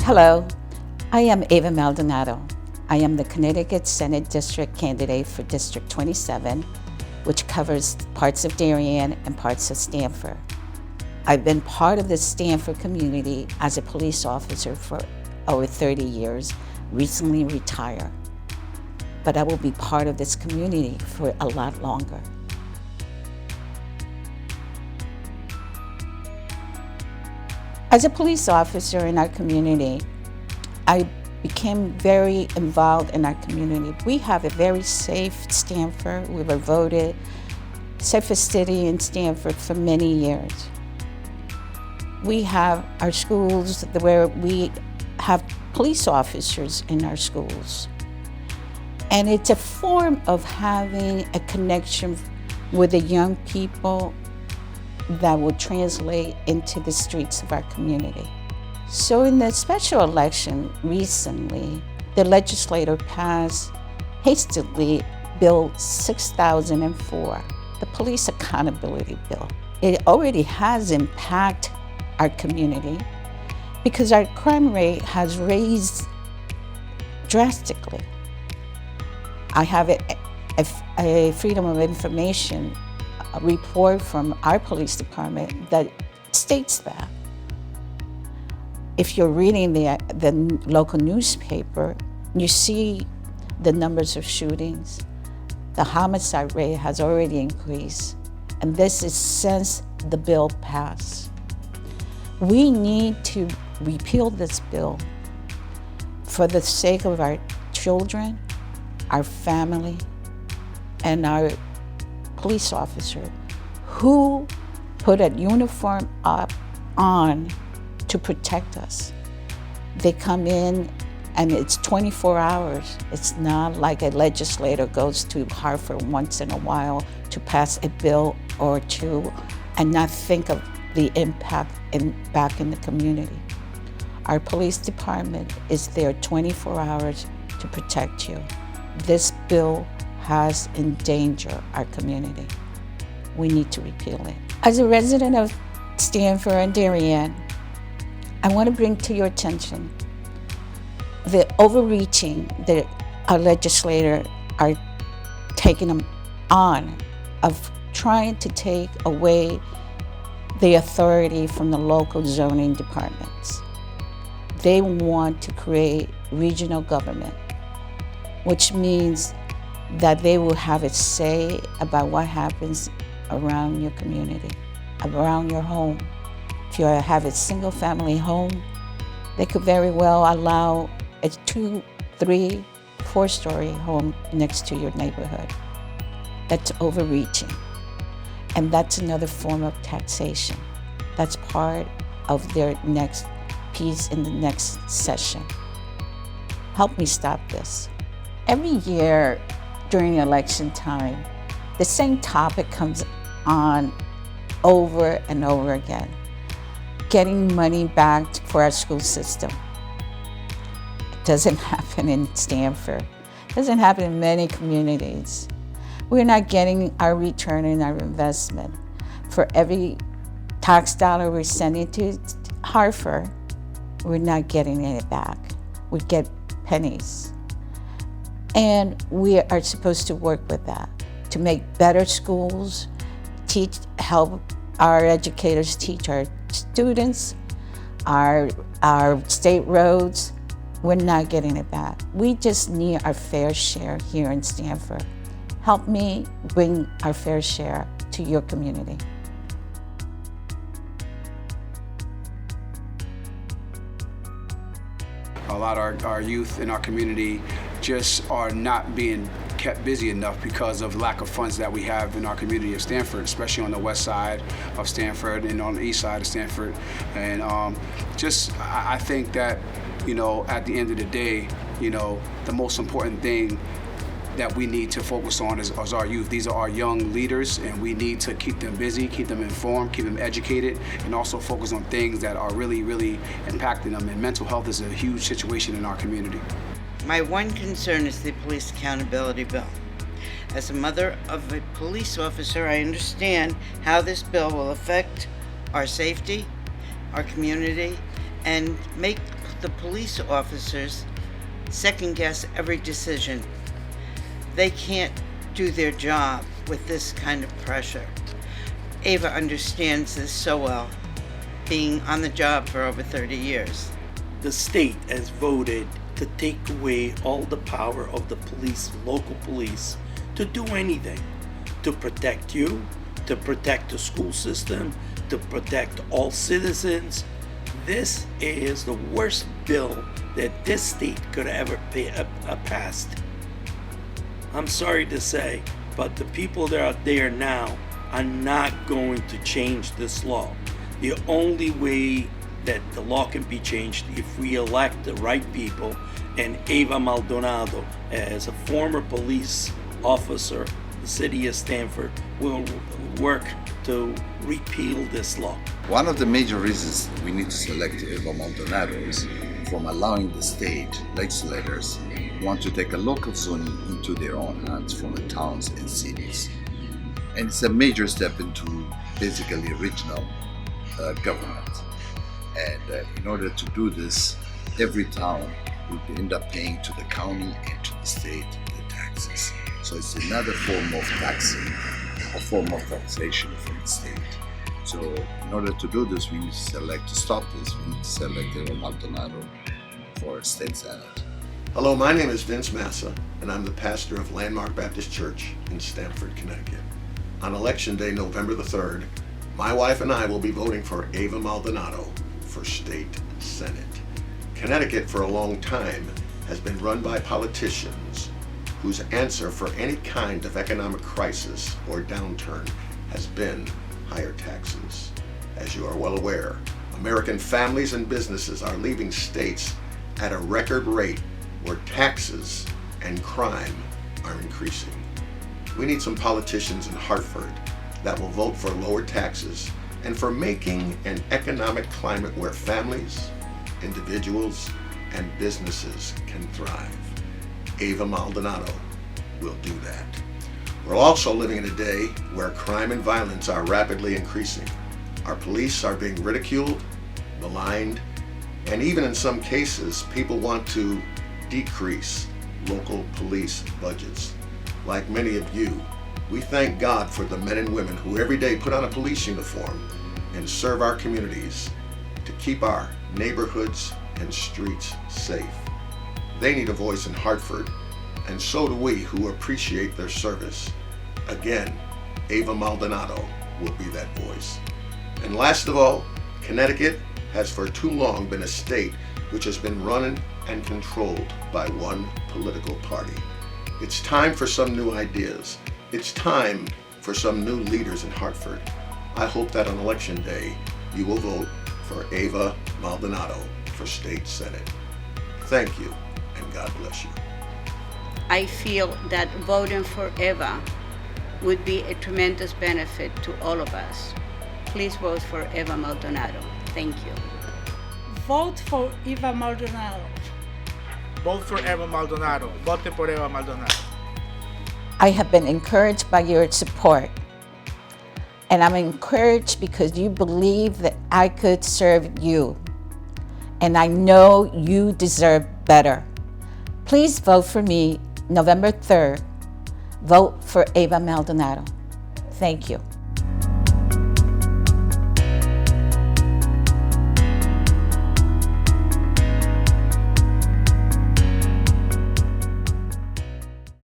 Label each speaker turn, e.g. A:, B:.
A: Hello, I am Eva Maldonado. I am the Connecticut Senate District candidate for District 27, which covers parts of Darien and parts of Stamford. I've been part of the Stamford community as a police officer for over 30 years, recently retired. But I will be part of this community for a lot longer. As a police officer in our community, I became very involved in our community. We have a very safe Stamford. We were voted safest city in Stamford for many years. We have our schools where we have police officers in our schools. And it's a form of having a connection with the young people that will translate into the streets of our community. So in the special election recently, the legislature passed hastily Bill 6004, the Police Accountability Bill. It already has impacted our community because our crime rate has raised drastically. I have a Freedom of Information report from our police department that states that. If you're reading the local newspaper, you see the numbers of shootings. The homicide rate has already increased, and this is since the bill passed. We need to repeal this bill for the sake of our children, our family, and our police officer who put a uniform on to protect us. They come in and it's 24 hours. It's not like a legislator goes to Hartford once in a while to pass a bill or two and not think of the impact back in the community. Our police department is there 24 hours to protect you. This bill has endangered our community. We need to repeal it. As a resident of Stamford and Darien, I want to bring to your attention the overreaching that our legislators are taking them on of trying to take away the authority from the local zoning departments. They want to create regional government, which means that they will have a say about what happens around your community, around your home. If you have a single family home, they could very well allow a 2, 3, 4-story home next to your neighborhood. That's overreaching. And that's another form of taxation. That's part of their next piece in the next session. Help me stop this. Every year during election time, the same topic comes on over and over again. Getting money back for our school system. It doesn't happen in Stamford. It doesn't happen in many communities. We're not getting our return on our investment. For every tax dollar we're sending to Hartford, we're not getting it back. We get pennies. And we are supposed to work with that to make better schools, help our educators teach our students, our state roads. We're not getting it back. We just need our fair share here in Stamford. Help me bring our fair share to your community.
B: A lot of our youth in our community just are not being kept busy enough because of lack of funds that we have in our community of Stamford, especially on the west side of Stamford and on the east side of Stamford. And I think that, at the end of the day, the most important thing that we need to focus on is our youth. These are our young leaders, and we need to keep them busy, keep them informed, keep them educated, and also focus on things that are really, really impacting them. And mental health is a huge situation in our community.
C: My one concern is the Police Accountability Bill. As a mother of a police officer, I understand how this bill will affect our safety, our community, and make the police officers second guess every decision. They can't do their job with this kind of pressure. Eva understands this so well, being on the job for over 30 years.
D: The state has voted to take away all the power of the police, local police, to do anything, to protect you, to protect the school system, to protect all citizens. This is the worst bill that this state could ever passed. I'm sorry to say, but the people that are out there now are not going to change this law. The only way that the law can be changed if we elect the right people, and Eva Maldonado, as a former police officer, the city of Stamford, will work to repeal this law.
E: One of the major reasons we need to select Eva Maldonado is from allowing the state legislators want to take a local zoning into their own hands from the towns and cities. And it's a major step into basically regional government. And in order to do this, every town would end up paying to the county and to the state the taxes. So it's another form of taxing, a form of taxation from the state. So in order to do this, we need to stop this, we need to select Eva Maldonado for State Senate.
F: Hello, my name is Vince Massa, and I'm the pastor of Landmark Baptist Church in Stamford, Connecticut. On Election Day, November the 3rd, my wife and I will be voting for Eva Maldonado for State Senate. Connecticut, for a long time, has been run by politicians whose answer for any kind of economic crisis or downturn has been higher taxes. As you are well aware, American families and businesses are leaving states at a record rate where taxes and crime are increasing. We need some politicians in Hartford that will vote for lower taxes and for making an economic climate where families, individuals, and businesses can thrive. Eva Maldonado will do that. We're also living in a day where crime and violence are rapidly increasing. Our police are being ridiculed, maligned, and even in some cases, people want to decrease local police budgets. Like many of you, we thank God for the men and women who every day put on a police uniform and serve our communities to keep our neighborhoods and streets safe. They need a voice in Hartford, and so do we who appreciate their service. Again, Eva Maldonado will be that voice. And last of all, Connecticut has for too long been a state which has been run and controlled by one political party. It's time for some new ideas. It's time for some new leaders in Hartford. I hope that on Election Day, you will vote for Eva Maldonado for State Senate. Thank you, and God bless you.
G: I feel that voting for Eva would be a tremendous benefit to all of us. Please vote for Eva Maldonado. Thank you.
H: Vote for Eva Maldonado.
I: Vote for Eva Maldonado. Vote por Eva Maldonado.
A: I have been encouraged by your support. And I'm encouraged because you believe that I could serve you. And I know you deserve better. Please vote for me November 3rd. Vote for Eva Maldonado. Thank you.